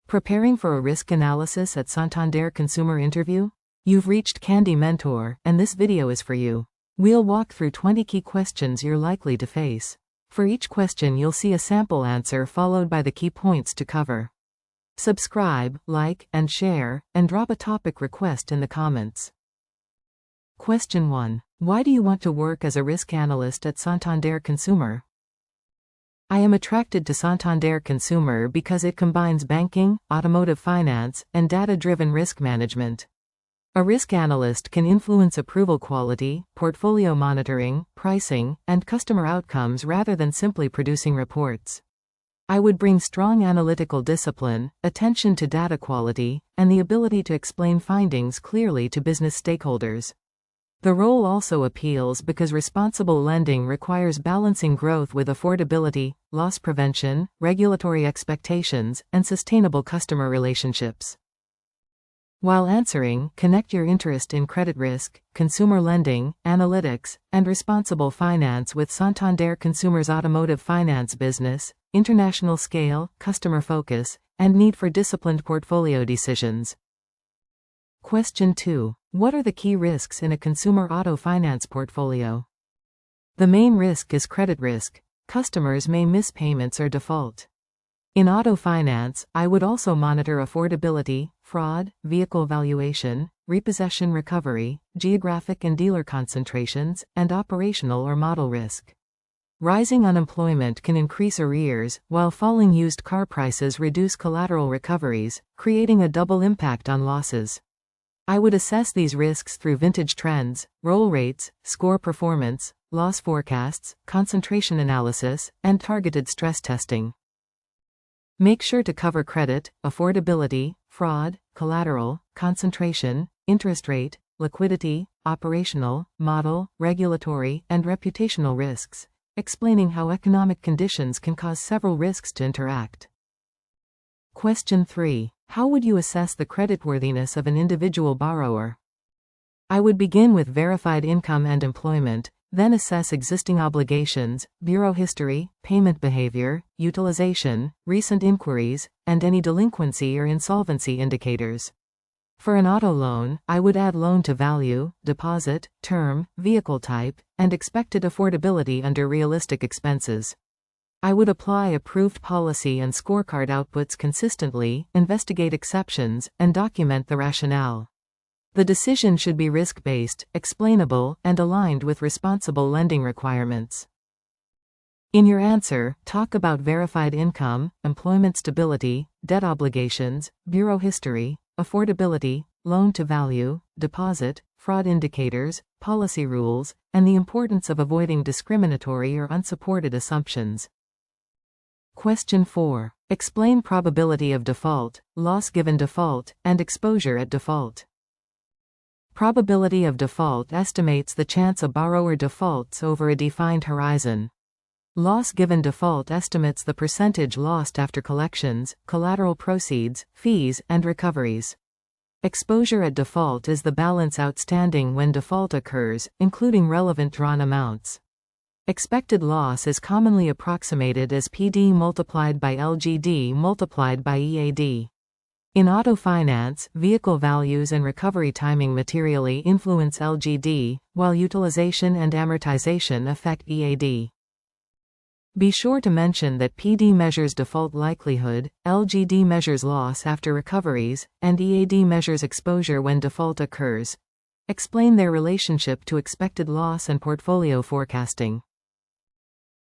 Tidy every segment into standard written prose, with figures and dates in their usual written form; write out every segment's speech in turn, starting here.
Preparing for a risk analysis at Santander Consumer interview? You've reached Candy Mentor, and this video is for you. We'll walk through 20 key questions you're likely to face. For each question you'll see a sample answer followed by the key points to cover. Subscribe, like, and share, and drop a topic request in the comments. Question 1. Why do you want to work as a risk analyst at Santander Consumer? I am attracted to Santander Consumer because it combines banking, automotive finance, and data-driven risk management. A risk analyst can influence approval quality, portfolio monitoring, pricing, and customer outcomes rather than simply producing reports. I would bring strong analytical discipline, attention to data quality, and the ability to explain findings clearly to business stakeholders. The role also appeals because responsible lending requires balancing growth with affordability, loss prevention, regulatory expectations, and sustainable customer relationships. While answering, connect your interest in credit risk, consumer lending, analytics, and responsible finance with Santander Consumer's automotive finance business, international scale, customer focus, and need for disciplined portfolio decisions. Question 2. What are the key risks in a consumer auto finance portfolio? The main risk is credit risk. Customers may miss payments or default. In auto finance, I would also monitor affordability, fraud, vehicle valuation, repossession recovery, geographic and dealer concentrations, and operational or model risk. Rising unemployment can increase arrears, while falling used car prices reduce collateral recoveries, creating a double impact on losses. I would assess these risks through vintage trends, roll rates, score performance, loss forecasts, concentration analysis, and targeted stress testing. Make sure to cover credit, affordability, fraud, collateral, concentration, interest rate, liquidity, operational, model, regulatory, and reputational risks, explaining how economic conditions can cause several risks to interact. Question 3. How would you assess the creditworthiness of an individual borrower? I would begin with verified income and employment, then assess existing obligations, bureau history, payment behavior, utilization, recent inquiries, and any delinquency or insolvency indicators. For an auto loan, I would add loan to value, deposit, term, vehicle type, and expected affordability under realistic expenses. I would apply approved policy and scorecard outputs consistently, investigate exceptions, and document the rationale. The decision should be risk-based, explainable, and aligned with responsible lending requirements. In your answer, talk about verified income, employment stability, debt obligations, bureau history, affordability, loan to value, deposit, fraud indicators, policy rules, and the importance of avoiding discriminatory or unsupported assumptions. Question 4. Explain probability of default, loss given default, and exposure at default. Probability of default estimates the chance a borrower defaults over a defined horizon. Loss given default estimates the percentage lost after collections, collateral proceeds, fees, and recoveries. Exposure at default is the balance outstanding when default occurs, including relevant drawn amounts. Expected loss is commonly approximated as PD multiplied by LGD multiplied by EAD. In auto finance, vehicle values and recovery timing materially influence LGD, while utilization and amortization affect EAD. Be sure to mention that PD measures default likelihood, LGD measures loss after recoveries, and EAD measures exposure when default occurs. Explain their relationship to expected loss and portfolio forecasting.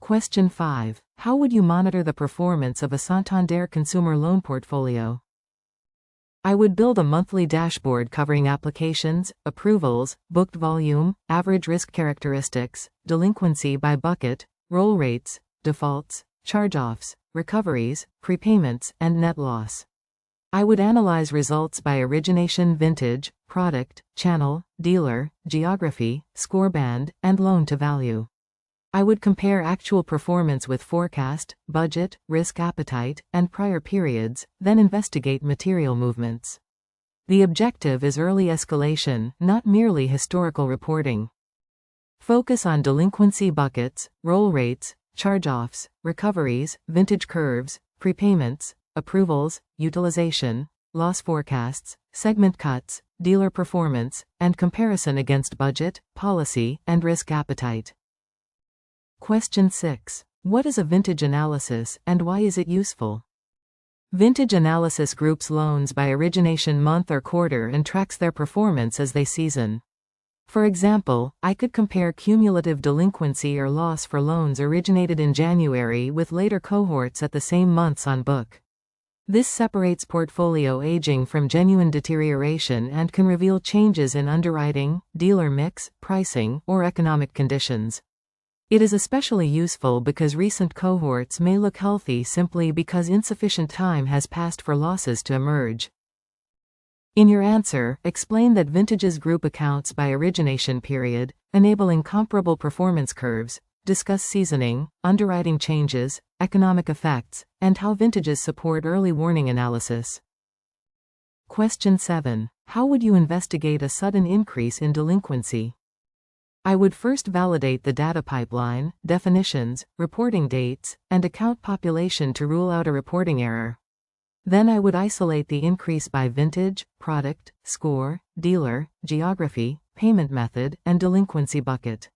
Question 5. How would you monitor the performance of a Santander consumer loan portfolio? I would build a monthly dashboard covering applications, approvals, booked volume, average risk characteristics, delinquency by bucket, roll rates, defaults, charge-offs, recoveries, prepayments, and net loss. I would analyze results by origination vintage, product, channel, dealer, geography, score band, and loan to value. I would compare actual performance with forecast, budget, risk appetite, and prior periods, then investigate material movements. The objective is early escalation, not merely historical reporting. Focus on delinquency buckets, roll rates, charge-offs, recoveries, vintage curves, prepayments, approvals, utilization, loss forecasts, segment cuts, dealer performance, and comparison against budget, policy, and risk appetite. Question 6. What is a vintage analysis, and why is it useful? Vintage analysis groups loans by origination month or quarter and tracks their performance as they season. For example, I could compare cumulative delinquency or loss for loans originated in January with later cohorts at the same months on book. This separates portfolio aging from genuine deterioration and can reveal changes in underwriting, dealer mix, pricing, or economic conditions. It is especially useful because recent cohorts may look healthy simply because insufficient time has passed for losses to emerge. In your answer, explain that vintages group accounts by origination period, enabling comparable performance curves, discuss seasoning, underwriting changes, economic effects, and how vintages support early warning analysis. Question 7. How would you investigate a sudden increase in delinquency? I would first validate the data pipeline, definitions, reporting dates, and account population to rule out a reporting error. Then I would isolate the increase by vintage, product, score, dealer, geography, payment method, and delinquency bucket.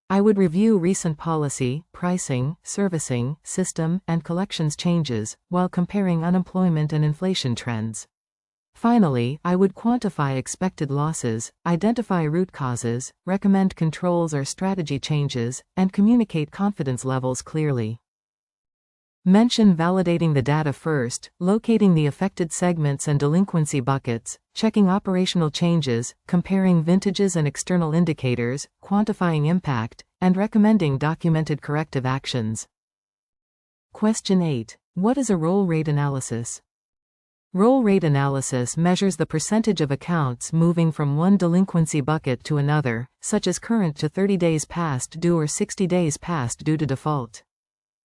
I would review recent policy, pricing, servicing, system, and collections changes, while comparing unemployment and inflation trends. Finally, I would quantify expected losses, identify root causes, recommend controls or strategy changes, and communicate confidence levels clearly. Mention validating the data first, locating the affected segments and delinquency buckets, checking operational changes, comparing vintages and external indicators, quantifying impact, and recommending documented corrective actions. Question 8. What is a roll rate analysis? Roll rate analysis measures the percentage of accounts moving from one delinquency bucket to another, such as current to 30 days past due or 60 days past due to default.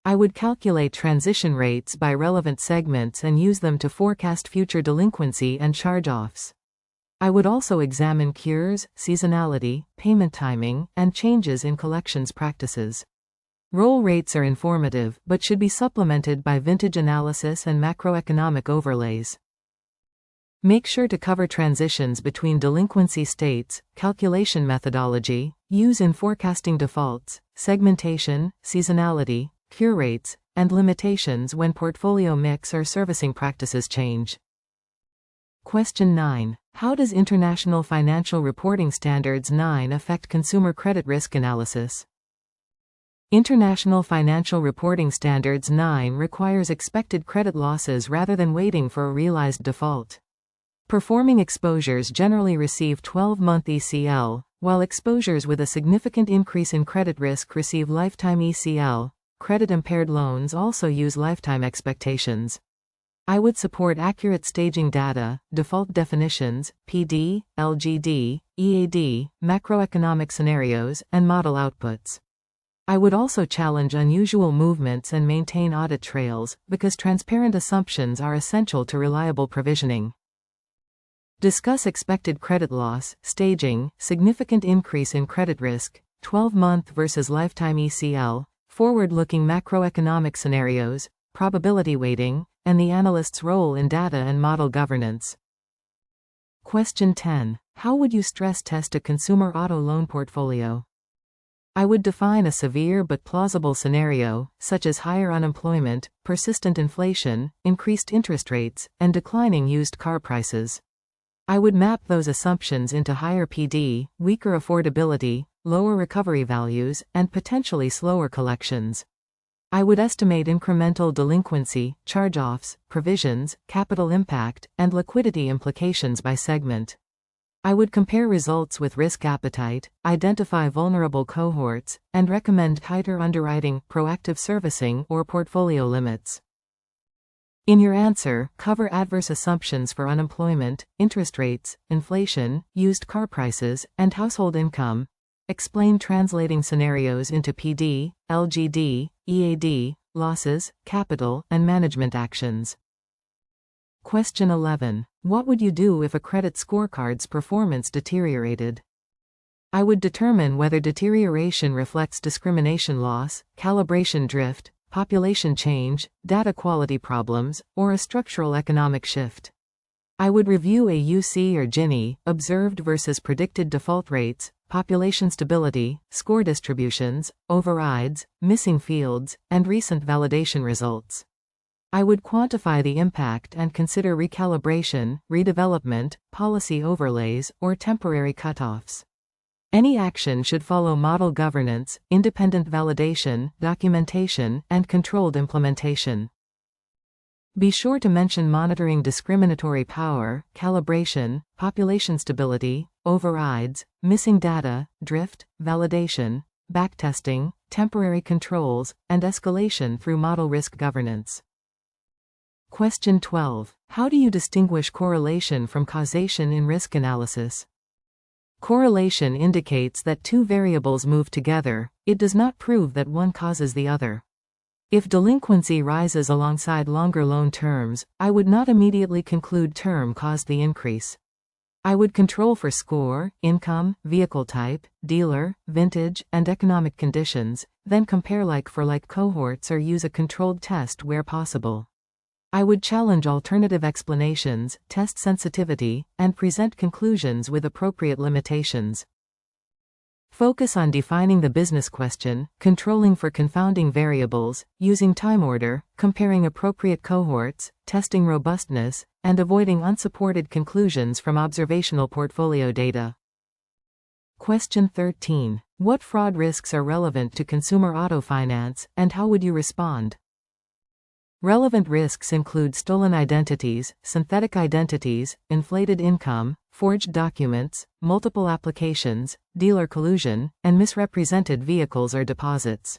I would calculate transition rates by relevant segments and use them to forecast future delinquency and charge-offs. I would also examine cures, seasonality, payment timing, and changes in collections practices. Roll rates are informative but should be supplemented by vintage analysis and macroeconomic overlays. Make sure to cover transitions between delinquency states, calculation methodology, use in forecasting defaults, segmentation, seasonality, cure rates, and limitations when portfolio mix or servicing practices change. Question 9. How does International Financial Reporting Standards 9 affect consumer credit risk analysis? International Financial Reporting Standards 9 requires expected credit losses rather than waiting for a realized default. Performing exposures generally receive 12-month ECL, while exposures with a significant increase in credit risk receive lifetime ECL. Credit-impaired loans also use lifetime expectations. I would support accurate staging data, default definitions, PD, LGD, EAD, macroeconomic scenarios, and model outputs. I would also challenge unusual movements and maintain audit trails, because transparent assumptions are essential to reliable provisioning. Discuss expected credit loss, staging, significant increase in credit risk, 12-month versus lifetime ECL, forward-looking macroeconomic scenarios, probability weighting, and the analyst's role in data and model governance. Question 10. How would you stress test a consumer auto loan portfolio? I would define a severe but plausible scenario, such as higher unemployment, persistent inflation, increased interest rates, and declining used car prices. I would map those assumptions into higher PD, weaker affordability, lower recovery values, and potentially slower collections. I would estimate incremental delinquency, charge-offs, provisions, capital impact, and liquidity implications by segment. I would compare results with risk appetite, identify vulnerable cohorts, and recommend tighter underwriting, proactive servicing, or portfolio limits. In your answer, cover adverse assumptions for unemployment, interest rates, inflation, used car prices, and household income. Explain translating scenarios into PD, LGD, EAD, losses, capital, and management actions. Question 11. What would you do if a credit scorecard's performance deteriorated? I would determine whether deterioration reflects discrimination loss, calibration drift, population change, data quality problems, or a structural economic shift. I would review a UC or Gini, observed versus predicted default rates, population stability, score distributions, overrides, missing fields, and recent validation results. I would quantify the impact and consider recalibration, redevelopment, policy overlays, or temporary cutoffs. Any action should follow model governance, independent validation, documentation, and controlled implementation. Be sure to mention monitoring discriminatory power, calibration, population stability, overrides, missing data, drift, validation, backtesting, temporary controls, and escalation through model risk governance. Question 12. How do you distinguish correlation from causation in risk analysis? Correlation indicates that two variables move together. It does not prove that one causes the other. If delinquency rises alongside longer loan terms, I would not immediately conclude term caused the increase. I would control for score, income, vehicle type, dealer, vintage, and economic conditions, then compare like-for-like cohorts or use a controlled test where possible. I would challenge alternative explanations, test sensitivity, and present conclusions with appropriate limitations. Focus on defining the business question, controlling for confounding variables, using time order, comparing appropriate cohorts, testing robustness, and avoiding unsupported conclusions from observational portfolio data. Question 13. What fraud risks are relevant to consumer auto finance, and how would you respond? Relevant risks include stolen identities, synthetic identities, inflated income, forged documents, multiple applications, dealer collusion, and misrepresented vehicles or deposits.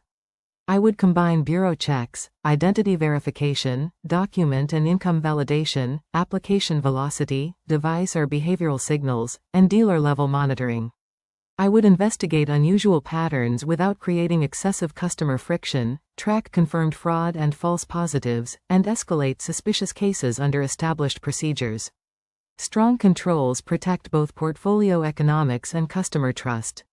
I would combine bureau checks, identity verification, document and income validation, application velocity, device or behavioral signals, and dealer-level monitoring. I would investigate unusual patterns without creating excessive customer friction, track confirmed fraud and false positives, and escalate suspicious cases under established procedures. Strong controls protect both portfolio economics and customer trust.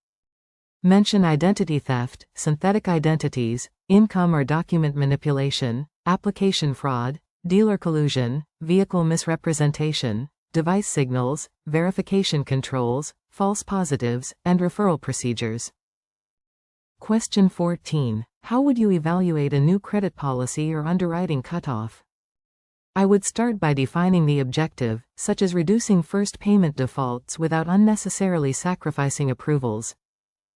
Mention identity theft, synthetic identities, income or document manipulation, application fraud, dealer collusion, vehicle misrepresentation, device signals, verification controls, false positives, and referral procedures. Question 14. How would you evaluate a new credit policy or underwriting cutoff? I would start by defining the objective, such as reducing first payment defaults without unnecessarily sacrificing approvals.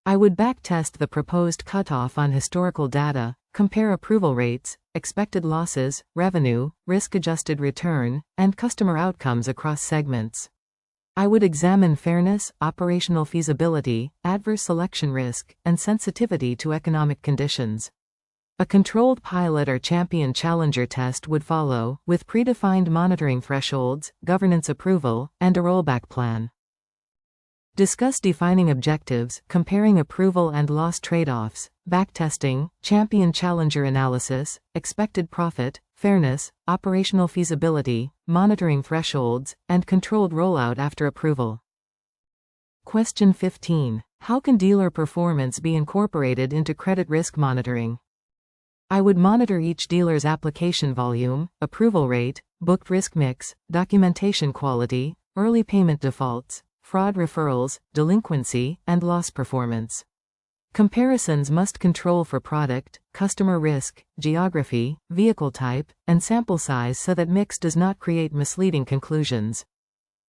I would backtest the proposed cutoff on historical data, compare approval rates, expected losses, revenue, risk-adjusted return, and customer outcomes across segments. I would examine fairness, operational feasibility, adverse selection risk, and sensitivity to economic conditions. A controlled pilot or champion challenger test would follow, with predefined monitoring thresholds, governance approval, and a rollback plan. Discuss defining objectives, comparing approval and loss trade-offs, backtesting, champion challenger analysis, expected profit, fairness, operational feasibility, monitoring thresholds, and controlled rollout after approval. Question 15. How can dealer performance be incorporated into credit risk monitoring? I would monitor each dealer's application volume, approval rate, booked risk mix, documentation quality, early payment defaults, fraud referrals, delinquency, and loss performance. Comparisons must control for product, customer risk, geography, vehicle type, and sample size so that mix does not create misleading conclusions.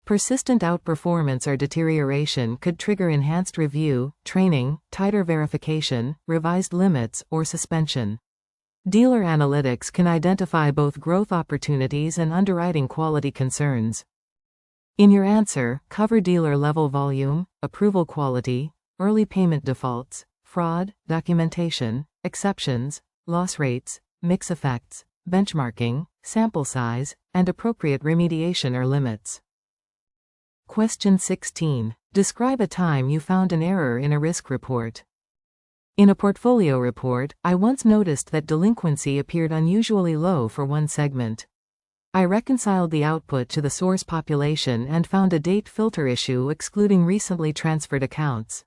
Persistent outperformance or deterioration could trigger enhanced review, training, tighter verification, revised limits, or suspension. Dealer analytics can identify both growth opportunities and underwriting quality concerns. In your answer, cover dealer level volume, approval quality, early payment defaults, fraud, documentation, exceptions, loss rates, mix effects, benchmarking, sample size, and appropriate remediation or limits. Question 16. Describe a time you found an error in a risk report. In a portfolio report, I once noticed that delinquency appeared unusually low for one segment. I reconciled the output to the source population and found a date filter issue excluding recently transferred accounts.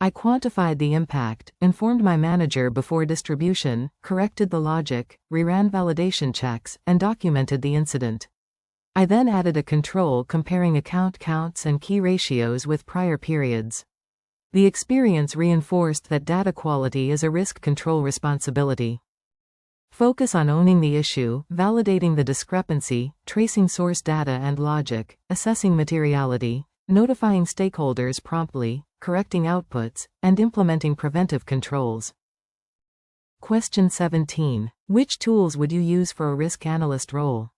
I quantified the impact, informed my manager before distribution, corrected the logic, reran validation checks, and documented the incident. I then added a control comparing account counts and key ratios with prior periods. The experience reinforced that data quality is a risk control responsibility. Focus on owning the issue, validating the discrepancy, tracing source data and logic, assessing materiality, notifying stakeholders promptly, correcting outputs, and implementing preventive controls. Question 17. Which tools would you use for a risk analyst role?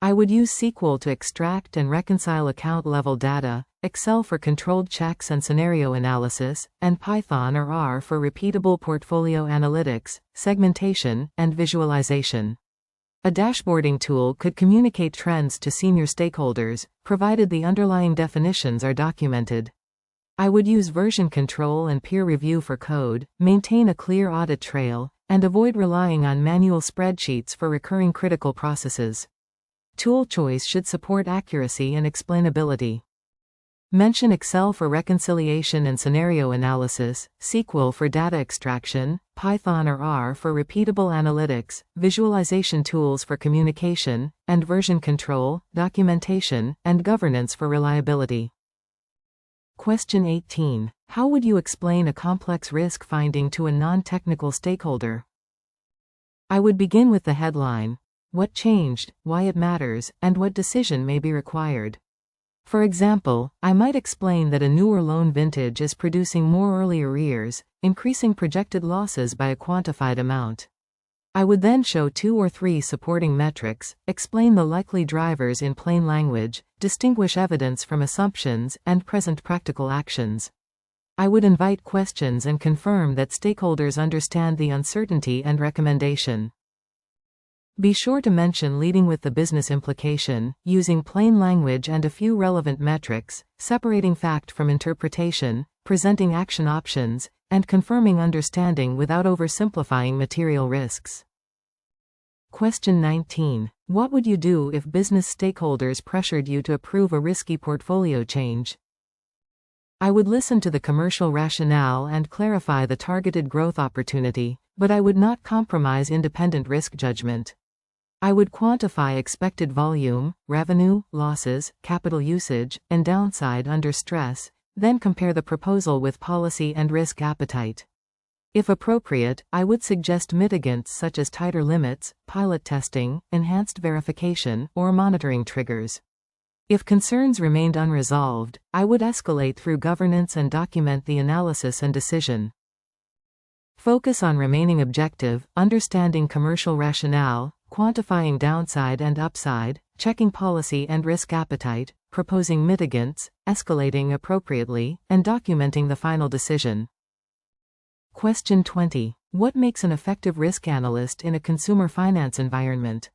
I would use SQL to extract and reconcile account-level data, Excel for controlled checks and scenario analysis, and Python or R for repeatable portfolio analytics, segmentation, and visualization. A dashboarding tool could communicate trends to senior stakeholders, provided the underlying definitions are documented. I would use version control and peer review for code, maintain a clear audit trail, and avoid relying on manual spreadsheets for recurring critical processes. Tool choice should support accuracy and explainability. Mention Excel for reconciliation and scenario analysis, SQL for data extraction, Python or R for repeatable analytics, visualization tools for communication, and version control, documentation, and governance for reliability. Question 18. How would you explain a complex risk finding to a non-technical stakeholder? I would begin with the headline: what changed, why it matters, and what decision may be required. For example, I might explain that a newer loan vintage is producing more early arrears, increasing projected losses by a quantified amount. I would then show 2 or 3 supporting metrics, explain the likely drivers in plain language, distinguish evidence from assumptions, and present practical actions. I would invite questions and confirm that stakeholders understand the uncertainty and recommendation. Be sure to mention leading with the business implication, using plain language and a few relevant metrics, separating fact from interpretation, presenting action options, and confirming understanding without oversimplifying material risks. Question 19. What would you do if business stakeholders pressured you to approve a risky portfolio change? I would listen to the commercial rationale and clarify the targeted growth opportunity, but I would not compromise independent risk judgment. I would quantify expected volume, revenue, losses, capital usage, and downside under stress, then compare the proposal with policy and risk appetite. If appropriate, I would suggest mitigants such as tighter limits, pilot testing, enhanced verification, or monitoring triggers. If concerns remained unresolved, I would escalate through governance and document the analysis and decision. Focus on remaining objective, understanding commercial rationale, quantifying downside and upside, checking policy and risk appetite, proposing mitigants, escalating appropriately, and documenting the final decision. Question 20. What makes an effective risk analyst in a consumer finance environment?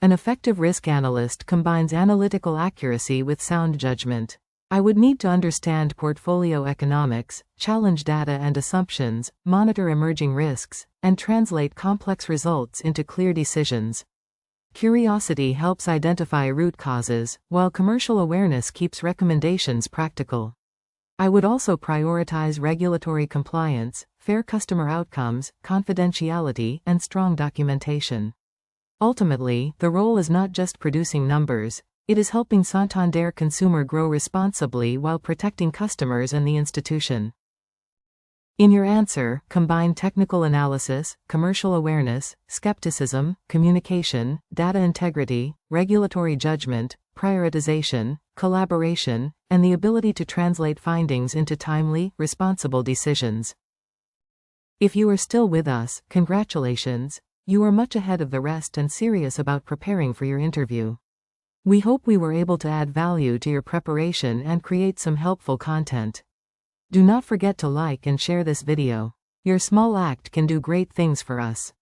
An effective risk analyst combines analytical accuracy with sound judgment. I would need to understand portfolio economics, challenge data and assumptions, monitor emerging risks, and translate complex results into clear decisions. Curiosity helps identify root causes, while commercial awareness keeps recommendations practical. I would also prioritize regulatory compliance, fair customer outcomes, confidentiality, and strong documentation. Ultimately, the role is not just producing numbers, it is helping Santander Consumer grow responsibly while protecting customers and the institution. In your answer, combine technical analysis, commercial awareness, skepticism, communication, data integrity, regulatory judgment, prioritization, collaboration, and the ability to translate findings into timely, responsible decisions. If you are still with us, congratulations, you are much ahead of the rest and serious about preparing for your interview. We hope we were able to add value to your preparation and create some helpful content. Do not forget to like and share this video. Your small act can do great things for us.